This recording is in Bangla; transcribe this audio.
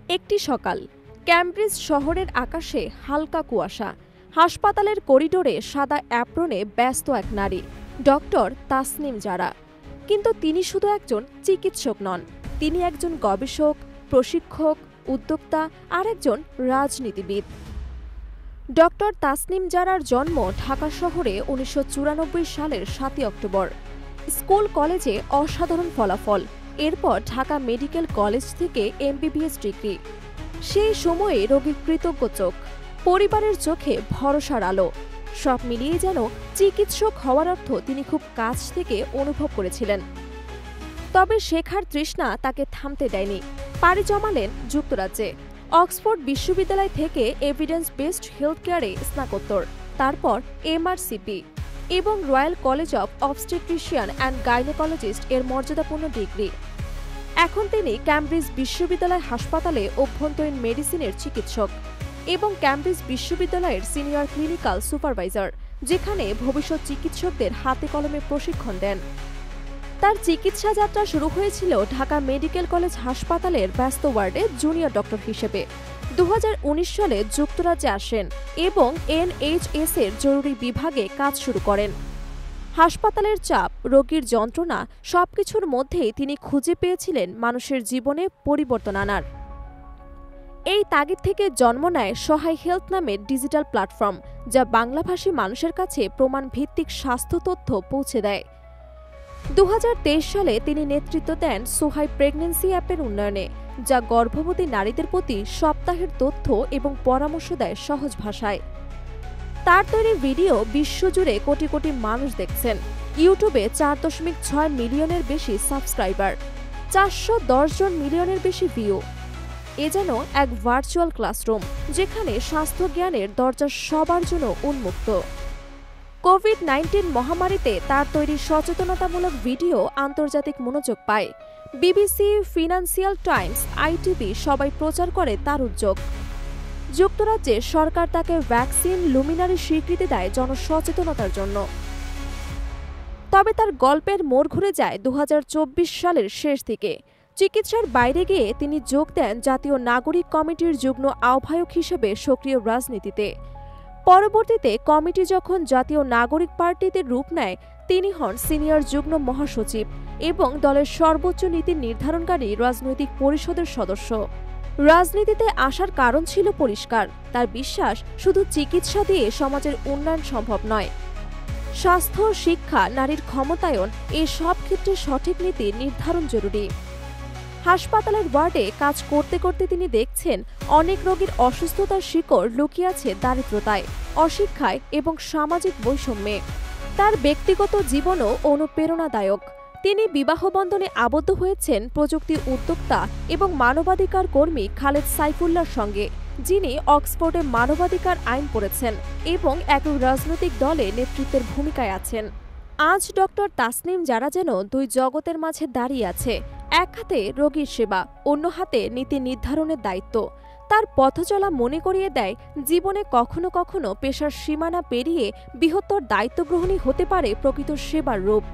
একটি সকাল, ক্যামব্রিজ শহরের আকাশে হালকা কুয়াশা। হাসপাতালের করিডোরে সাদা অ্যাপ্রনে ব্যস্ত এক নারী, ডক্টর তাসনিম জারা। কিন্তু তিনি শুধু একজন চিকিৎসক নন, তিনি একজন গবেষক, প্রশিক্ষক, উদ্যোক্তা আর একজন রাজনীতিবিদ। ডক্টর তাসনিম জারার জন্ম ঢাকা শহরে ১৯৯৪ সালের ৭ই অক্টোবর। স্কুল কলেজে অসাধারণ ফলাফল, এরপর ঢাকা মেডিকেল কলেজ থেকে এমবিবিএস ডিগ্রি। সেই সময়ে রোগীর কৃতজ্ঞ চোখ, পরিবারের চোখে ভরসার আলো, সব মিলিয়ে যেন চিকিৎসক হওয়ার অর্থ তিনি খুব কাছ থেকে অনুভব করেছিলেন। তবে শেখার তৃষ্ণা তাকে থামতে দেয়নি। পাড়ি জমালেন যুক্তরাজ্যে। অক্সফোর্ড বিশ্ববিদ্যালয় থেকে এভিডেন্স বেসড হেলথ কেয়ারে স্নাতকোত্তর, তারপর এমআরসিপি এবং royal college of obstetrician and gynaecologist এর মর্যাদাপূর্ণ ডিগ্রি। এখন তিনি ক্যামব্রিজ বিশ্ববিদ্যালয় হাসপাতালে অভ্যন্তরীণ মেডিসিনের চিকিৎসক এবং ক্যামব্রিজ বিশ্ববিদ্যালয়ের সিনিয়র ক্লিনিক্যাল সুপারভাইজার, যেখানে ভবিষ্যৎ চিকিৎসকদের হাতে কলমে প্রশিক্ষণ দেন। তার চিকিৎসা যাত্রা শুরু হয়েছিল ঢাকা মেডিকেল কলেজ হাসপাতালের ব্যস্ত ওয়ার্ডে জুনিয়র ডক্টর হিসেবে। ২০১৯ সালে যুক্তরাজ্যে আসেন এবং এনএইচএস এর জরুরি বিভাগে কাজ শুরু করেন। হাসপাতালের চাপ, রোগীর যন্ত্রণা, সবকিছুর মধ্যেই তিনি খুঁজে পেয়েছিলেন মানুষের জীবনে পরিবর্তন আনার। এই তাগিদ থেকে জন্ম নেয় সহায় হেলথ নামের ডিজিটাল প্ল্যাটফর্ম, যা বাংলাভাষী মানুষের কাছে প্রমাণ ভিত্তিক স্বাস্থ্য তথ্য পৌঁছে দেয়। ২০২৩ সালে তিনি নেতৃত্ব দেন সোহাই প্রেগন্যান্সি অ্যাপের উন্নয়নে, যা গর্ভবতী নারীদের প্রতি সপ্তাহের তথ্য এবং পরামর্শ দেয় সহজ ভাষায়। তার তৈরি ভিডিও বিশ্বজুড়ে কোটি কোটি মানুষ দেখছেন। ইউটিউবে ৪.৬ মিলিয়নের বেশি সাবস্ক্রাইবার, ৪১০ মিলিয়নের বেশি ভিউ। এ যেন এক ভার্চুয়াল ক্লাসরুম, যেখানে স্বাস্থ্য জ্ঞানের দরজা সবার জন্য উন্মুক্ত। কোভিড-১৯ মহামারীতে তার তৈরি সচেতনতামূলক ভিডিও আন্তর্জাতিক মনোযোগ পায়। বিবিসি, ফিনান্সিয়াল টাইমস, আইটিভি সবাই প্রচার করে তার উদ্যোগ। যুক্তরাজ্যে সরকার তাকে ভ্যাকসিন লুমিনারি স্বীকৃতি দেয় জনসচেতনতার জন্য। তবে তার গল্পের মোড় ঘুরে যায় ২০২৪ সালের শেষ দিকে। চিকিৎসার বাইরে গিয়ে তিনি যোগ দেন জাতীয় নাগরিক কমিটির যুগ্ম আহ্বায়ক হিসেবে সক্রিয় রাজনীতিতে। পরবর্তীতে কমিটি যখন জাতীয় নাগরিক পার্টিতে রূপ নেয়, তিনি হন সিনিয়র যুগ্ম মহাসচিব এবং দলের সর্বোচ্চ নীতি নির্ধারণকারী রাজনৈতিক পরিষদের সদস্য। রাজনীতিতে আসার কারণ ছিল পরিষ্কার, তার বিশ্বাস শুধু চিকিৎসা দিয়ে সমাজের উন্নয়ন সম্ভব নয়। স্বাস্থ্য, শিক্ষা, নারীর ক্ষমতায়ন, এই সব ক্ষেত্রে সঠিক নীতি নির্ধারণ জরুরি। হাসপাতালের ওয়ার্ডে কাজ করতে করতে তিনি দেখছেন অনেক রোগীর অসুস্থতার শিকড় লুকিয়ে আছে দারিদ্রতায়, অশিক্ষায় এবং সামাজিক বৈষম্যে। তার ব্যক্তিগত জীবনও অনুপ্রেরণাদায়ক। তিনি বিবাহবন্ধনে আবদ্ধ হয়েছেন প্রযুক্তি উদ্যোক্তা এবং মানবাধিকার কর্মী খালেদ সাইফুল্লাহর সঙ্গে, যিনি অক্সফোর্ডে মানবাধিকার আইন পড়েছেন এবং একই রাজনৈতিক দলে নেতৃত্বের ভূমিকায় আছেন। আজ ডক্টর তাসনিম জারা যেন দুই জগতের মাঝে দাঁড়িয়ে আছে, এক হাতে রোগীর সেবা, অন্য হাতে নীতি নির্ধারণের দায়িত্ব। তার পথচলা মনে করিয়ে দেয় জীবনে কখনো কখনো পেশার সীমানা পেরিয়ে বৃহত্তর দায়িত্ব গ্রহণই হতে পারে প্রকৃত সেবার রূপ।